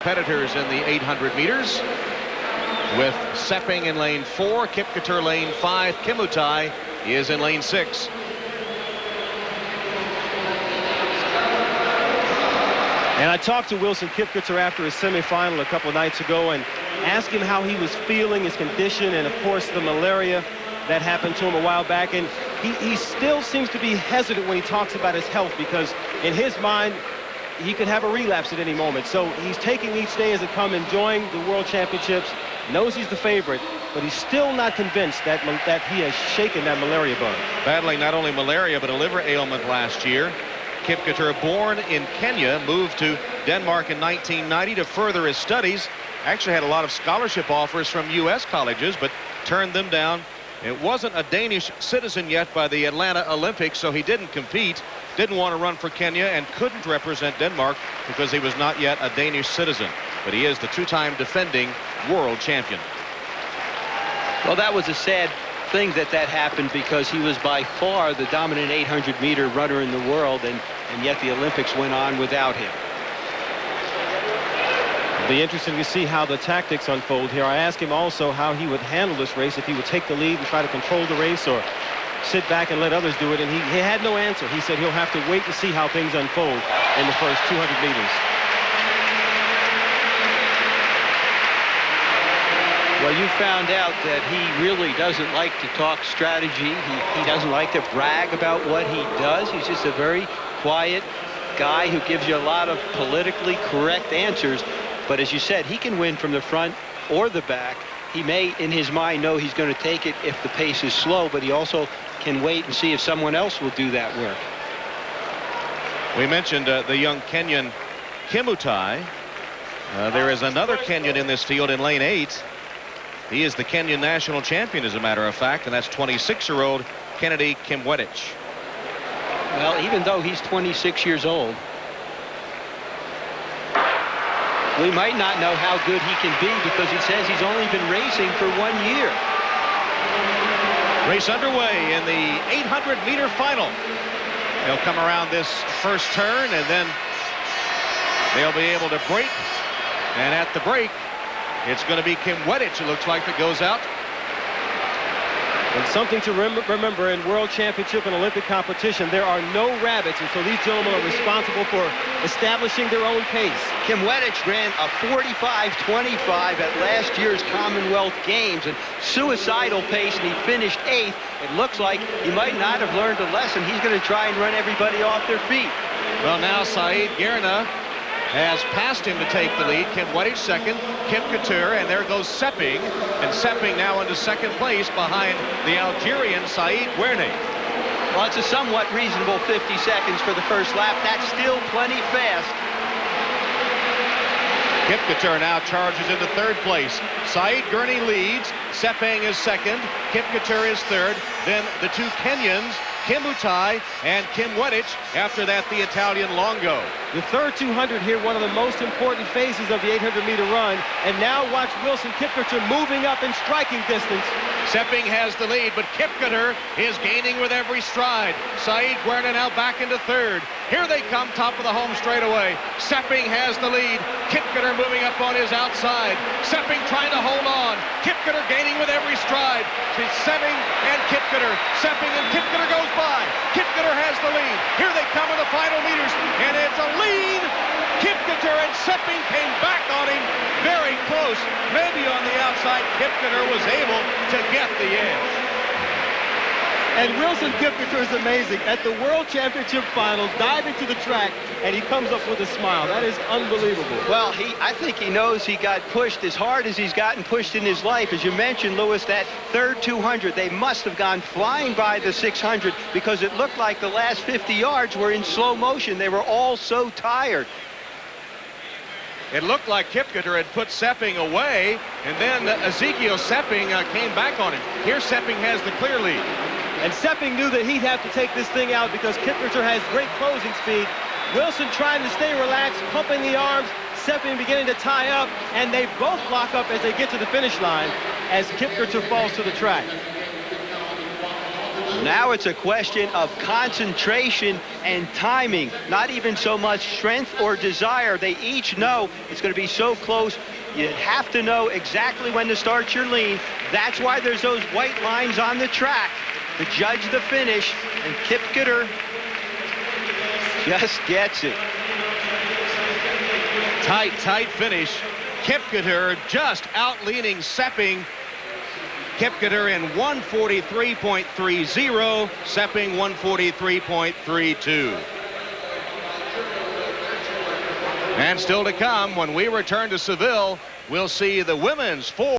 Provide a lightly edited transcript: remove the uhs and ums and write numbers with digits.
Competitors in the 800 meters with Sepeng in lane 4, Kipketer lane 5, Kimutai is in lane 6. And I talked to Wilson Kipketer after his semifinal a couple of nights ago and asked him how he was feeling, his condition, and of course the malaria that happened to him a while back. And he still seems to be hesitant when he talks about his health, because in his mind he could have a relapse at any moment. So he's taking each day as it comes, enjoying the World Championships, knows he's the favorite, but he's still not convinced that he has shaken that malaria bug. Battling not only malaria but a liver ailment last year. Kipketer, born in Kenya, moved to Denmark in 1990 to further his studies. Actually had a lot of scholarship offers from U.S. colleges, but turned them down. It wasn't a Danish citizen yet by the Atlanta Olympics, so he didn't compete, didn't want to run for Kenya, and couldn't represent Denmark because he was not yet a Danish citizen. But he is the two-time defending world champion. Well, that was a sad thing that happened, because he was by far the dominant 800-meter runner in the world, and yet the Olympics went on without him. It'll be interesting to see how the tactics unfold here. I asked him also how he would handle this race, if he would take the lead and try to control the race or sit back and let others do it, and he had no answer. He said he'll have to wait to see how things unfold in the first 200 meters. Well, you found out that he really doesn't like to talk strategy. He doesn't like to brag about what he does. He's just a very quiet guy who gives you a lot of politically correct answers. But as you said, he can win from the front or the back. He may, in his mind, know he's going to take it if the pace is slow, but he also can wait and see if someone else will do that work. We mentioned the young Kenyan Kimutai. There is another Kenyan in this field in lane 8. He is the Kenyan national champion, as a matter of fact, and that's 26-year-old Kennedy Kipketer. Well, even though he's 26 years old, we might not know how good he can be, because he says he's only been racing for 1 year. Race underway in the 800-meter final. They'll come around this first turn, and then they'll be able to break. And at the break, it's going to be Kipketer, it looks like, that goes out. And something to remember in World Championship and Olympic competition, there are no rabbits, and so these gentlemen are responsible for establishing their own pace. Kipketer ran a 45:25 at last year's Commonwealth Games, and suicidal pace, and he finished 8th. It looks like he might not have learned a lesson. He's going to try and run everybody off their feet. Well, now Saeed Gerna has passed him to take the lead. Kipketer second, Kipketer, and there goes Sepeng. And Sepeng now into second place behind the Algerian Saeed Gerna. Well, it's a somewhat reasonable 50 seconds for the first lap. That's still plenty fast. Kipketer now charges into third place. Saeed Gerna leads. Sepeng is second. Kipketer is third. Then the two Kenyans, Kimutai and Kipketer. After that, the Italian Longo. The third 200 here, one of the most important phases of the 800-meter run. And now watch Wilson Kipketer moving up in striking distance. Sepeng has the lead, but Kipketer is gaining with every stride. Saeed Gerna now back into third. Here they come, top of the home straightaway. Sepeng has the lead. Kipketer moving up on his outside. Sepeng trying to hold on. Kipketer gaining with every stride. It's Sepeng and Kipketer. Sepeng and Kipketer goes by. Kipketer has the lead. Here they come in the final meters, and it's a lead. Kipketer and Sepeng came back on him very close. Maybe on the outside, Kipketer was able to get the edge. And Wilson Kipketer is amazing. At the World Championship finals, diving to the track, and he comes up with a smile. That is unbelievable. Well, I think he knows he got pushed as hard as he's gotten pushed in his life. As you mentioned, Lewis, that third 200, they must have gone flying by the 600, because it looked like the last 50 yards were in slow motion. They were all so tired. It looked like Kipketer had put Sepeng away, and then Ezekiel Sepeng came back on him. Here Sepeng has the clear lead. And Sepeng knew that he'd have to take this thing out, because Kipketer has great closing speed. Wilson trying to stay relaxed, pumping the arms. Sepeng beginning to tie up, and they both lock up as they get to the finish line as Kipketer falls to the track. Now it's a question of concentration and timing, not even so much strength or desire. They each know it's going to be so close. You have to know exactly when to start your lean. That's why there's those white lines on the track to judge the finish, and Kipketer just gets it. Tight finish. Kipketer just out-leaning Sepeng. Kipketer in 143.30, Sepeng 143.32. And still to come, when we return to Seville, we'll see the women's 4.